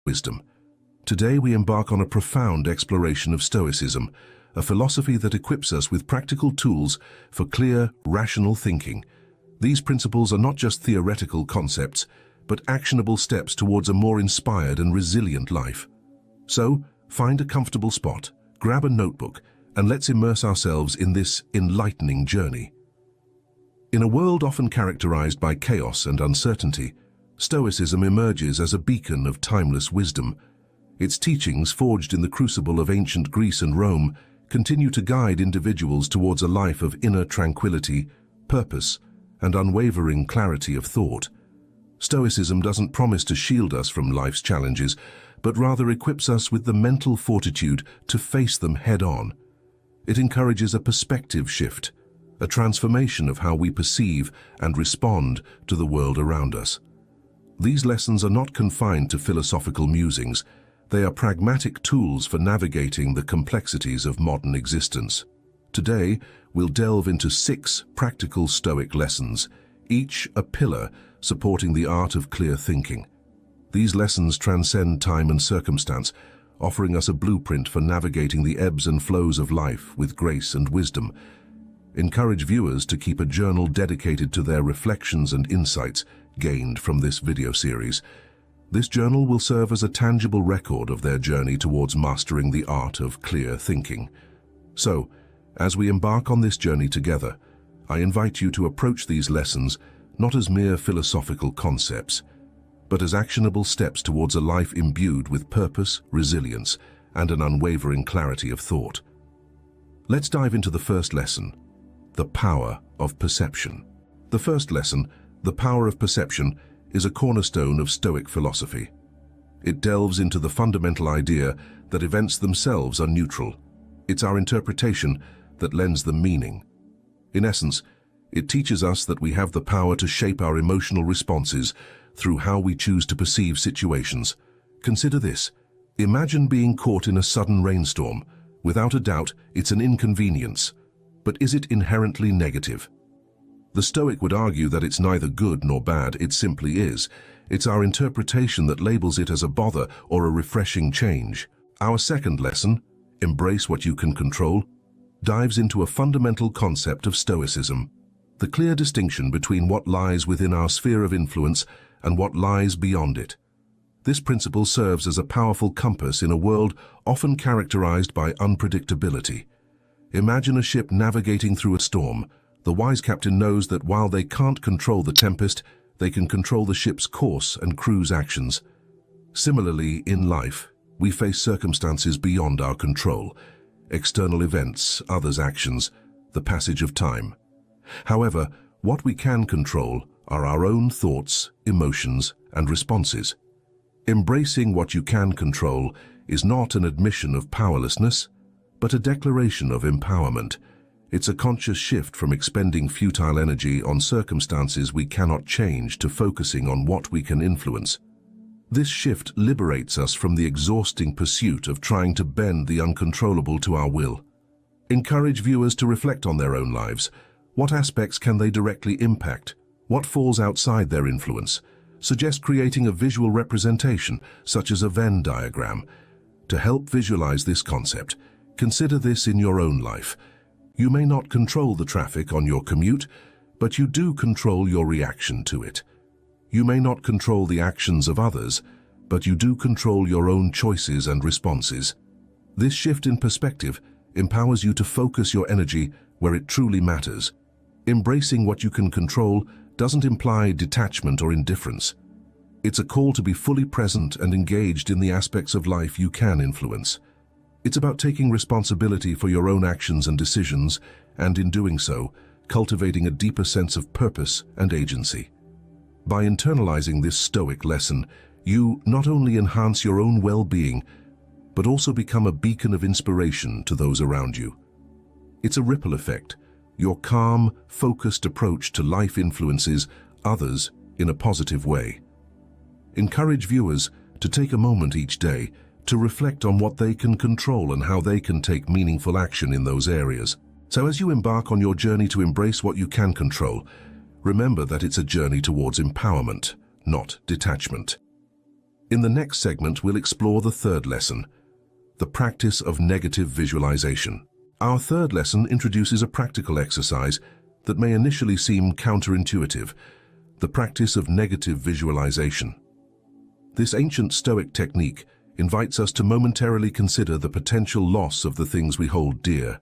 wisdom. Today we embark on a profound exploration of Stoicism, a philosophy that equips us with practical tools for clear, rational thinking. These principles are not just theoretical concepts, but actionable steps towards a more inspired and resilient life. So, find a comfortable spot, grab a notebook, and let's immerse ourselves in this enlightening journey. In a world often characterized by chaos and uncertainty, Stoicism emerges as a beacon of timeless wisdom. Its teachings, forged in the crucible of ancient Greece and Rome, continue to guide individuals towards a life of inner tranquility, purpose, and unwavering clarity of thought. Stoicism doesn't promise to shield us from life's challenges, but rather equips us with the mental fortitude to face them head-on. It encourages a perspective shift, a transformation of how we perceive and respond to the world around us. These lessons are not confined to philosophical musings. They are pragmatic tools for navigating the complexities of modern existence. Today, we'll delve into 6 practical Stoic lessons, each a pillar supporting the art of clear thinking. These lessons transcend time and circumstance, offering us a blueprint for navigating the ebbs and flows of life with grace and wisdom. Encourage viewers to keep a journal dedicated to their reflections and insights gained from this video series. This journal will serve as a tangible record of their journey towards mastering the art of clear thinking. So, as we embark on this journey together, I invite you to approach these lessons not as mere philosophical concepts, but as actionable steps towards a life imbued with purpose, resilience, and an unwavering clarity of thought. Let's dive into the first lesson, the power of perception. The first lesson, the power of perception, is a cornerstone of Stoic philosophy. It delves into the fundamental idea that events themselves are neutral. It's our interpretation that lends them meaning. In essence, it teaches us that we have the power to shape our emotional responses through how we choose to perceive situations. Consider this. Imagine being caught in a sudden rainstorm. Without a doubt, it's an inconvenience. But is it inherently negative? The Stoic would argue that it's neither good nor bad, it simply is. It's our interpretation that labels it as a bother or a refreshing change. Our second lesson, embrace what you can control, dives into a fundamental concept of Stoicism, the clear distinction between what lies within our sphere of influence and what lies beyond it. This principle serves as a powerful compass in a world often characterized by unpredictability. Imagine a ship navigating through a storm. The wise captain knows that while they can't control the tempest, they can control the ship's course and crew's actions. Similarly, in life, we face circumstances beyond our control, external events, others' actions, the passage of time. However, what we can control are our own thoughts, emotions, and responses. Embracing what you can control is not an admission of powerlessness, but a declaration of empowerment. It's a conscious shift from expending futile energy on circumstances we cannot change to focusing on what we can influence. This shift liberates us from the exhausting pursuit of trying to bend the uncontrollable to our will. Encourage viewers to reflect on their own lives. What aspects can they directly impact? What falls outside their influence? Suggest creating a visual representation, such as a Venn diagram. To help visualize this concept, consider this in your own life. You may not control the traffic on your commute, but you do control your reaction to it. You may not control the actions of others, but you do control your own choices and responses. This shift in perspective empowers you to focus your energy where it truly matters. Embracing what you can control doesn't imply detachment or indifference. It's a call to be fully present and engaged in the aspects of life you can influence. It's about taking responsibility for your own actions and decisions, and in doing so, cultivating a deeper sense of purpose and agency. By internalizing this Stoic lesson, you not only enhance your own well-being, but also become a beacon of inspiration to those around you. It's a ripple effect. Your calm, focused approach to life influences others in a positive way. Encourage viewers to take a moment each day to reflect on what they can control and how they can take meaningful action in those areas. So as you embark on your journey to embrace what you can control, remember that it's a journey towards empowerment, not detachment. In the next segment, we'll explore the third lesson, the practice of negative visualization. Our third lesson introduces a practical exercise that may initially seem counterintuitive, the practice of negative visualization. This ancient Stoic technique invites us to momentarily consider the potential loss of the things we hold dear.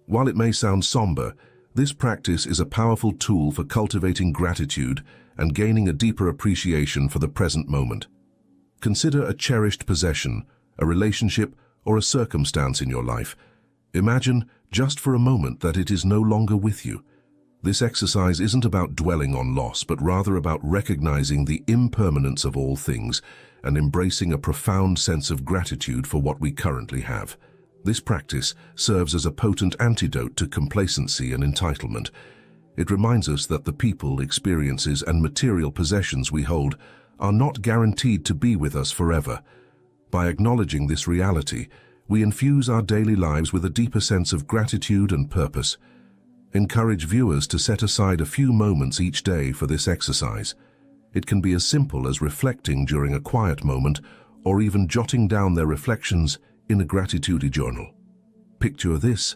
While it may sound somber, this practice is a powerful tool for cultivating gratitude and gaining a deeper appreciation for the present moment. Consider a cherished possession, a relationship, or a circumstance in your life. Imagine, just for a moment, that it is no longer with you. This exercise isn't about dwelling on loss, but rather about recognizing the impermanence of all things and embracing a profound sense of gratitude for what we currently have. This practice serves as a potent antidote to complacency and entitlement. It reminds us that the people, experiences, and material possessions we hold are not guaranteed to be with us forever. By acknowledging this reality, we infuse our daily lives with a deeper sense of gratitude and purpose. Encourage viewers to set aside a few moments each day for this exercise. It can be as simple as reflecting during a quiet moment or even jotting down their reflections in a gratitude journal. Picture this: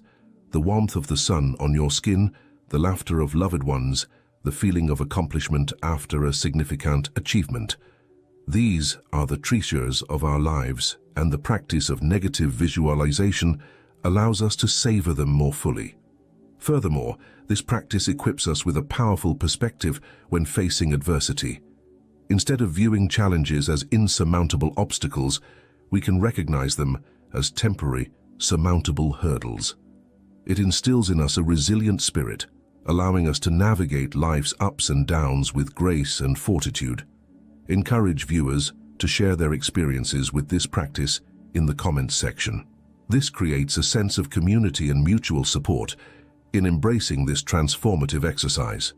the warmth of the sun on your skin, the laughter of loved ones, the feeling of accomplishment after a significant achievement. These are the treasures of our lives, and the practice of negative visualization allows us to savor them more fully. Furthermore, this practice equips us with a powerful perspective when facing adversity. Instead of viewing challenges as insurmountable obstacles, we can recognize them as temporary, surmountable hurdles. It instills in us a resilient spirit, allowing us to navigate life's ups and downs with grace and fortitude. Encourage viewers to share their experiences with this practice in the comments section. This creates a sense of community and mutual support in embracing this transformative exercise.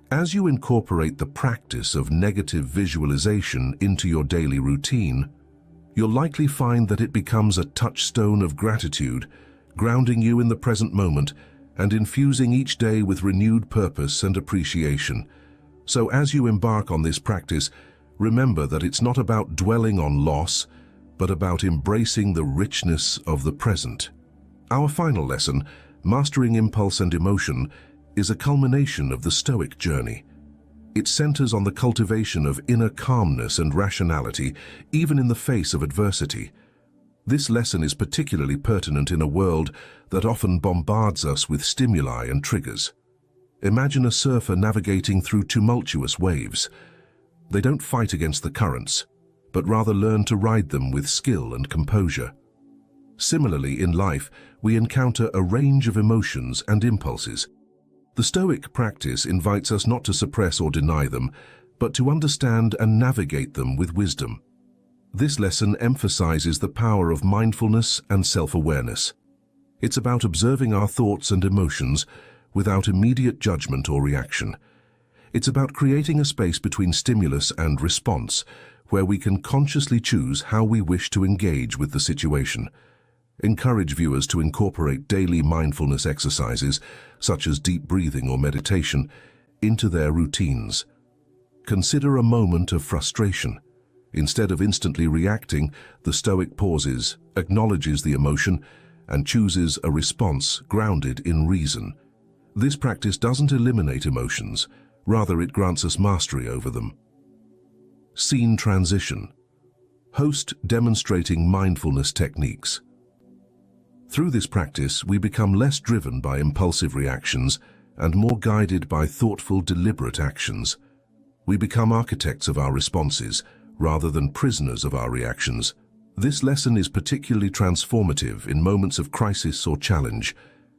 As you incorporate the practice of negative visualization into your daily routine, you'll likely find that it becomes a touchstone of gratitude, grounding you in the present moment and infusing each day with renewed purpose and appreciation. So as you embark on this practice, remember that it's not about dwelling on loss, but about embracing the richness of the present. Our final lesson, Mastering Impulse and Emotion, is a culmination of the Stoic journey. It centers on the cultivation of inner calmness and rationality, even in the face of adversity. This lesson is particularly pertinent in a world that often bombards us with stimuli and triggers. Imagine a surfer navigating through tumultuous waves. They don't fight against the currents, but rather learn to ride them with skill and composure. Similarly, in life, we encounter a range of emotions and impulses. The Stoic practice invites us not to suppress or deny them, but to understand and navigate them with wisdom. This lesson emphasizes the power of mindfulness and self-awareness. It's about observing our thoughts and emotions without immediate judgment or reaction. It's about creating a space between stimulus and response, where we can consciously choose how we wish to engage with the situation. Encourage viewers to incorporate daily mindfulness exercises, such as deep breathing or meditation, into their routines. Consider a moment of frustration. Instead of instantly reacting, the Stoic pauses, acknowledges the emotion, and chooses a response grounded in reason. This practice doesn't eliminate emotions, rather it grants us mastery over them. Scene transition. Host demonstrating mindfulness techniques. Through this practice, we become less driven by impulsive reactions and more guided by thoughtful, deliberate actions. We become architects of our responses, rather than prisoners of our reactions. This lesson is particularly transformative in moments of crisis or challenge.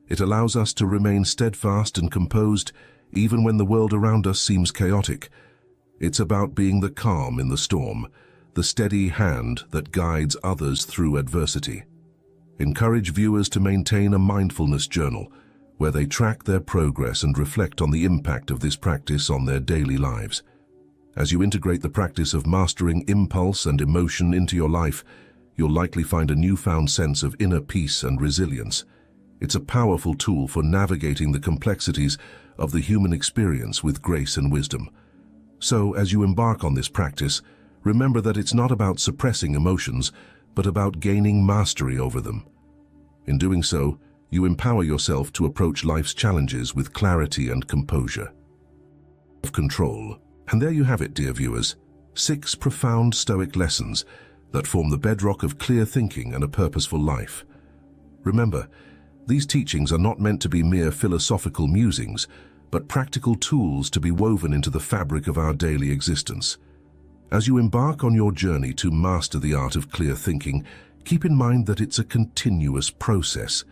It allows us to remain steadfast and composed even when the world around us seems chaotic. It's about being the calm in the storm, the steady hand that guides others through adversity. Encourage viewers to maintain a mindfulness journal, where they track their progress and reflect on the impact of this practice on their daily lives. As you integrate the practice of mastering impulse and emotion into your life, you'll likely find a newfound sense of inner peace and resilience. It's a powerful tool for navigating the complexities of the human experience with grace and wisdom. So, as you embark on this practice, Remember that it's not about suppressing emotions, but about gaining mastery over them. In doing so, you empower yourself to approach life's challenges with clarity and composure. Control. And there you have it, dear viewers, 6 profound Stoic lessons that form the bedrock of clear thinking and a purposeful life. Remember, these teachings are not meant to be mere philosophical musings, but practical tools to be woven into the fabric of our daily existence. As you embark on your journey to master the art of clear thinking, keep in mind that it's a continuous process.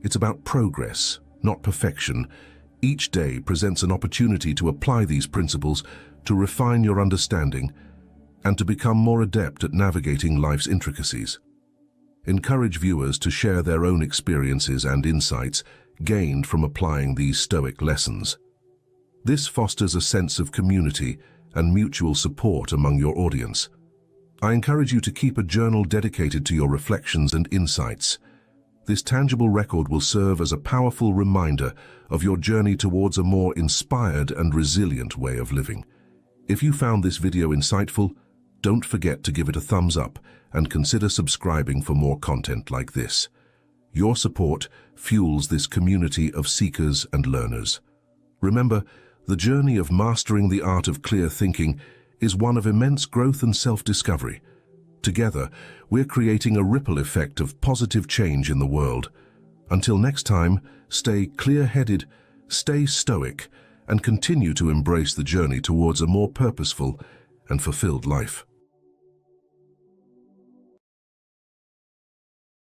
It's about progress, not perfection. Each day presents an opportunity to apply these principles, to refine your understanding, and to become more adept at navigating life's intricacies. Encourage viewers to share their own experiences and insights gained from applying these Stoic lessons. This fosters a sense of community and mutual support among your audience. I encourage you to keep a journal dedicated to your reflections and insights. This tangible record will serve as a powerful reminder of your journey towards a more inspired and resilient way of living. If you found this video insightful, don't forget to give it a thumbs up and consider subscribing for more content like this. Your support fuels this community of seekers and learners. Remember, the journey of mastering the art of clear thinking is one of immense growth and self-discovery. Together, we're creating a ripple effect of positive change in the world. Until next time, stay clear-headed, stay stoic, and continue to embrace the journey towards a more purposeful and fulfilled life.